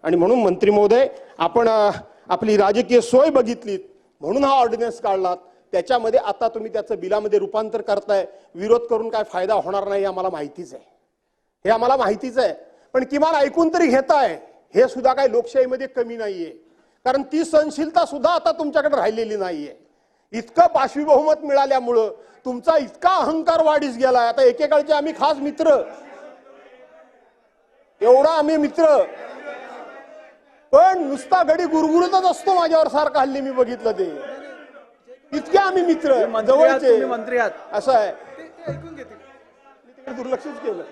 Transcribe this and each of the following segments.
आणि म्हणून मंत्री महोदय आपण आपली राजकीय सोय बघितलीत म्हणून हा ऑर्डिनन्स काढलात। त्याच्यामध्ये आता तुम्ही त्याचं बिलामध्ये रूपांतर करताय, विरोध करून काय फायदा होणार नाही आम्हाला माहितीच आहे, हे आम्हाला माहितीच आहे, पण किमान ऐकून तरी घेताय हे सुद्धा काही लोकशाहीमध्ये कमी नाहीये, कारण ती सहनशीलता सुद्धा आता तुमच्याकडे राहिलेली नाहीये। इतकं पाशवी बहुमत मिळाल्यामुळं तुमचा इतका अहंकार वाढीस गेलाय। आता एकेकाळचे आम्ही खास मित्र, एवढा आम्ही मित्र, पण नुसता गडी गुरगुरतच असतो माझ्यावर सारखा, हल्ली मी बघितलं ते इतके आम्ही मित्र जवळचे मंत्री आहात असं आहे। ऐकून घेतील, मी तिकडे दुर्लक्षच केलं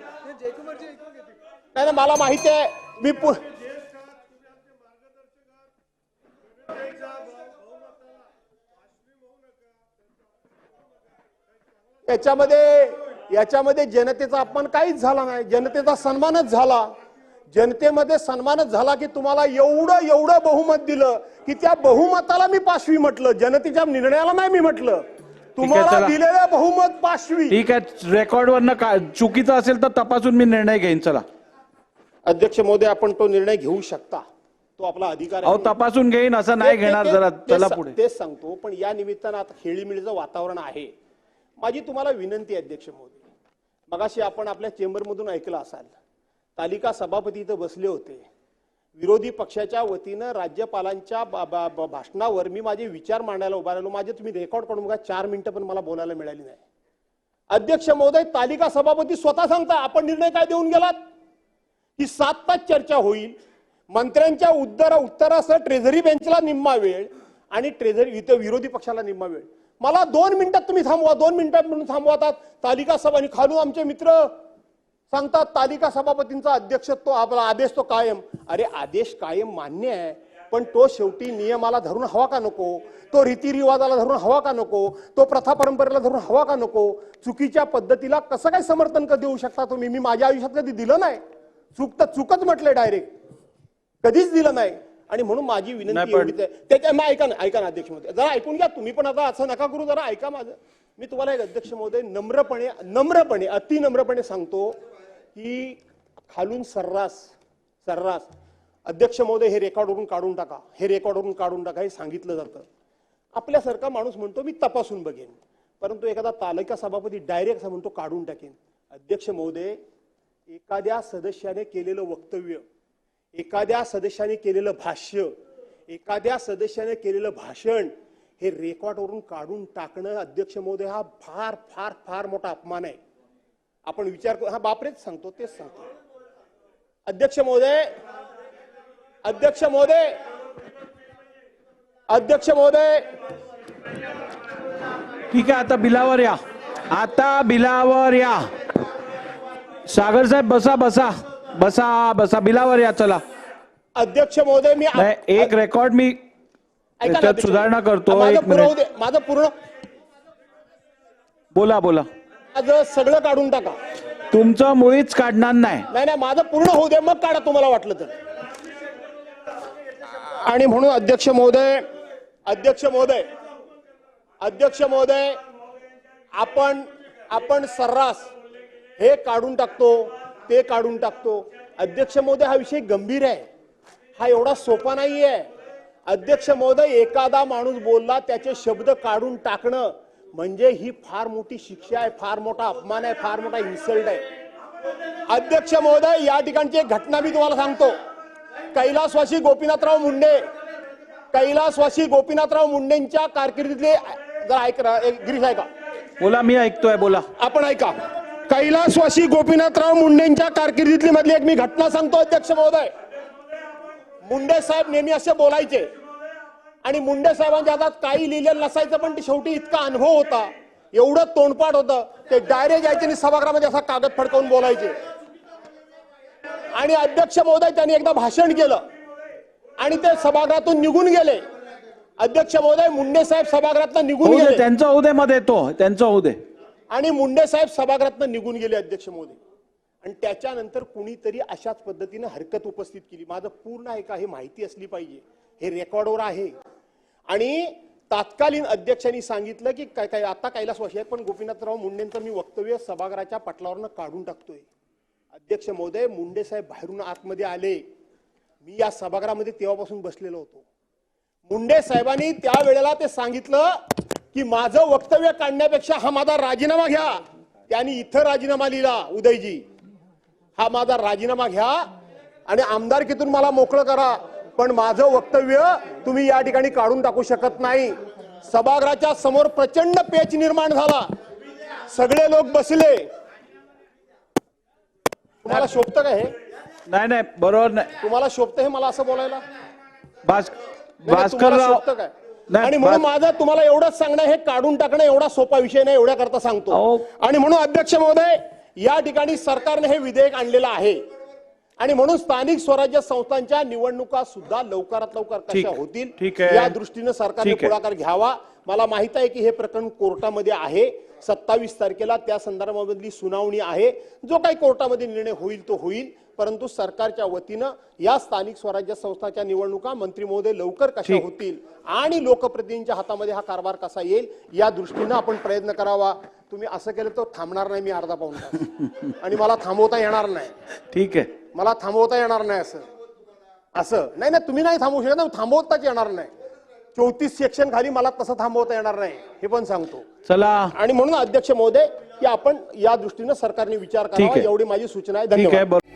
जयकुमारजी ऐकून घेतील। नाही मला माहिती आहे, मी याच्यामध्ये जनतेचा अपमान काहीच झाला नाही, जनतेचा सन्मानच झाला। जनतेमध्ये सन्मानच झाला की तुम्हाला एवढं बहुमत दिलं की त्या बहुमताला मी पाशवी म्हटलं, जनतेच्या निर्णयाला नाही मी म्हटलं, तुम्हाला दिलेलं बहुमत पाशवी। ठीक आहे, रेकॉर्डवरनं चुकीचं असेल तर तपासून मी निर्णय घेईन। चला अध्यक्ष महोदय, आपण तो निर्णय घेऊ शकता, तो आपला अधिकार आहे। तपासून घेईन असं नाही घेणार, जरा चला पुढे। तेच सांगतो, पण या निमित्तानं आता खेळीमेळीचं वातावरण आहे। माझी तुम्हाला विनंती आहे अध्यक्ष महोदय, मगाशी आपण आपल्या चेंबरमधून ऐकलं असाल, तालिका सभापती इथं बसले होते, विरोधी पक्षाच्या वतीनं राज्यपालांच्या भाषणावर मी माझे विचार मांडायला उभा राहिलो। माझे तुम्ही रेकॉर्ड करून बघा, 4 मिनिटं पण मला बोलायला मिळाली नाही। अध्यक्ष महोदय, तालिका सभापती स्वतः सांगता आपण निर्णय काय देऊन गेलात की 7 तास चर्चा होईल, मंत्र्यांच्या उत्तरासह ट्रेझरी बेंचला निम्मा वेळ आणि ट्रेझरी इथं विरोधी पक्षाला निम्मा वेळ। मला 2 मिनिटात तुम्ही थांबवा, 2 मिनिटात म्हणून थांबवतात तालिका सभा, आणि खालून आमचे मित्र सांगतात तालिका सभापतींचा अध्यक्षत्व आपला आदेश तो कायम। अरे आदेश कायम मान्य आहे, पण तो शेवटी नियमाला धरून हवा का नको, तो रीतिरिवाजाला धरून हवा का नको, तो प्रथा परंपरेला धरून हवा का नको। चुकीच्या पद्धतीला कसं काय समर्थन देऊ शकता तुम्ही? मी माझ्या आयुष्यात कधी दिलं नाही, चूक तर चूकच म्हटलंय, डायरेक्ट कधीच दिलं नाही। आणि म्हणून माझी विनंती एवढीच आहे, त्याच्या ऐका ना अध्यक्ष महोदय, जरा ऐकून घ्या तुम्ही पण, आता असं नका करू, जरा ऐका माझं। मी तुम्हाला एक अध्यक्ष महोदय नम्रपणे अति नम्रपणे सांगतो की खालून सर्रास अध्यक्ष महोदय हे रेकॉर्डवरून काढून टाका, हे रेकॉर्डवरून काढून टाका, हे सांगितलं जातं। आपल्यासारखा माणूस म्हणतो मी तपासून बघेन, परंतु एखादा तालिका सभापती डायरेक्ट म्हणतो काढून टाकेन। अध्यक्ष महोदय, एखाद्या सदस्याने केलेलं वक्तव्य, एखाद्या सदस्याने केलेलं भाष्य, एखाद्या सदस्याने केलेलं भाषण हे रेकॉर्डवरून काढून टाकणं अध्यक्ष महोदय हा फार फार फार मोठा अपमान आहे। आपण विचार करू, हा बापरेच सांगतो, तेच सांगतो अध्यक्ष महोदय। ठीक आहे, आता बिलावर या, सागर साहेब बसा, बिलावर या। चला अध्यक्ष महोदय, मी एक रेकॉर्ड मी त्यात सुधारणा करतो, माझं पूर्ण बोला माझं सगळं काढून टाका, तुमचं मुळीच काढणार नाही, माझं पूर्ण होऊ दे, मग काढा तुम्हाला वाटलं तर। आणि म्हणून अध्यक्ष महोदय आपण सर्रास हे काढून टाकतो, ते काढून टाकतो। अध्यक्ष महोदय, हा विषय गंभीर आहे, हा एवढा सोपा नाहीये। अध्यक्ष महोदय, एखादा माणूस बोलला त्याचे शब्द काढून टाकणं म्हणजे ही फार मोठी शिक्षा आहे, फार मोठा अपमान आहे, फार मोठा इन्सल्ट आहे। अध्यक्ष महोदय, या ठिकाणची एक घटना मी तुम्हाला सांगतो। कैलासवासी गोपीनाथराव मुंडेंच्या कारकिर्दीतले, जरा ऐका, गिरीश ऐका, बोला, मी ऐकतोय, बोला, आपण ऐका। कैलासवासी गोपीनाथराव मुंडेंच्या कारकिर्दीतली मधली एक मी घटना सांगतो अध्यक्ष महोदय। मुंडे साहेब नेहमी असे बोलायचे आणि मुंडे साहेबांच्या हातात काही लिहिलेलं नसायचं, पण ते शेवटी इतका अनुभव होता, एवढं तोंडपाठ होतं, ते डायरेक्ट यायचे आणि सभागृहामध्ये असा कागद फडकवून बोलायचे। आणि अध्यक्ष महोदय, त्यांनी एकदा भाषण केलं आणि ते सभागृहातून निघून गेले। अध्यक्ष महोदय, मुंडे साहेब सभागृहातून निघून गेले, त्यांचा होऊ दे मध्ये, त्यांचा होऊ दे, आणि मुंडे साहेब सभागृहातून निघून गेले अध्यक्ष महोदय। आणि त्याच्यानंतर कुणीतरी अशाच पद्धतीने हरकत उपस्थित केली। माझं पूर्ण ऐका, हे माहिती असली पाहिजे, हे रेकॉर्डवर आहे। आणि तात्कालीन अध्यक्षांनी सांगितलं की काय आता कैलासवासी आहेत, पण गोपीनाथराव मुंडेंचं मी वक्तव्य सभागृहाच्या पटलावरनं काढून टाकतोय। अध्यक्ष महोदय, मुंडे साहेब बाहेरून आतमध्ये आले, मी या सभागृहामध्ये तेव्हापासून बसलेलो होतो. मुंडे साहेबांनी त्यावेळेला ते सांगितलं की माझं वक्तव्य काढण्यापेक्षा हा माझा राजीनामा घ्या. त्यांनी इथं राजीनामा लिहिला, उदयजी हा माझा राजीनामा घ्या आणि आमदारकीतून मला मोकळं करा, पण माझं वक्तव्य तुम्ही या ठिकाणी काढून टाकू शकत नाही. सभागृहाच्या समोर प्रचंड पेच निर्माण झाला, सगळे लोक बसले. तुम्हाला शोभतं का हे? नाही बरोबर नाही. तुम्हाला शोभतं हे मला असं बोलायला? तुम्हाला भास्करराव शोभतं काय? आणि म्हणून माझं तुम्हाला एवढंच सांगणं, हे काढून टाकणं एवढा सोपा विषय नाही, एवढ्या करता सांगतो. अहो. आणि म्हणून अध्यक्ष महोदय, या ठिकाणी सरकारने हे विधेयक आणलेलं आहे आणि म्हणून स्थानिक स्वराज्य संस्थांच्या निवडणुका सुद्धा लवकरात लवकर कशा होतील ठीक आहे. या दृष्टीनं सरकारने ठीक आहे. पुढाकार घ्यावा. मला माहित आहे की हे प्रकरण कोर्टामध्ये आहे. 27 तारखेला त्या संदर्भामधली सुनावणी आहे. जो काही कोर्टामध्ये निर्णय होईल तो होईल, परंतु सरकारच्या वतीनं या स्थानिक स्वराज्य संस्थांच्या निवडणुका मंत्री महोदय लवकर कशा होतील आणि लोकप्रतिनिधींच्या हातामध्ये हा कारभार कसा येईल या दृष्टीनं आपण प्रयत्न करावा. तुम्ही असं केलं तर थांबणार नाही मी अर्धा पाऊण तास आणि मला थांबवता येणार नाही. ठीक आहे. मला थांबवता येणार नाही असं नाही ना, तुम्ही नाही थांबवू शकत, थांबवताच येणार नाही. 34 सेक्शन खाली मला तसं थांबवता येणार नाही हे पण सांगतो. चला. आणि म्हणून अध्यक्ष महोदय की आपण या दृष्टीनं सरकारने विचार करावा, एवढी माझी सूचना आहे. ठीक धन्यवाद. आहे.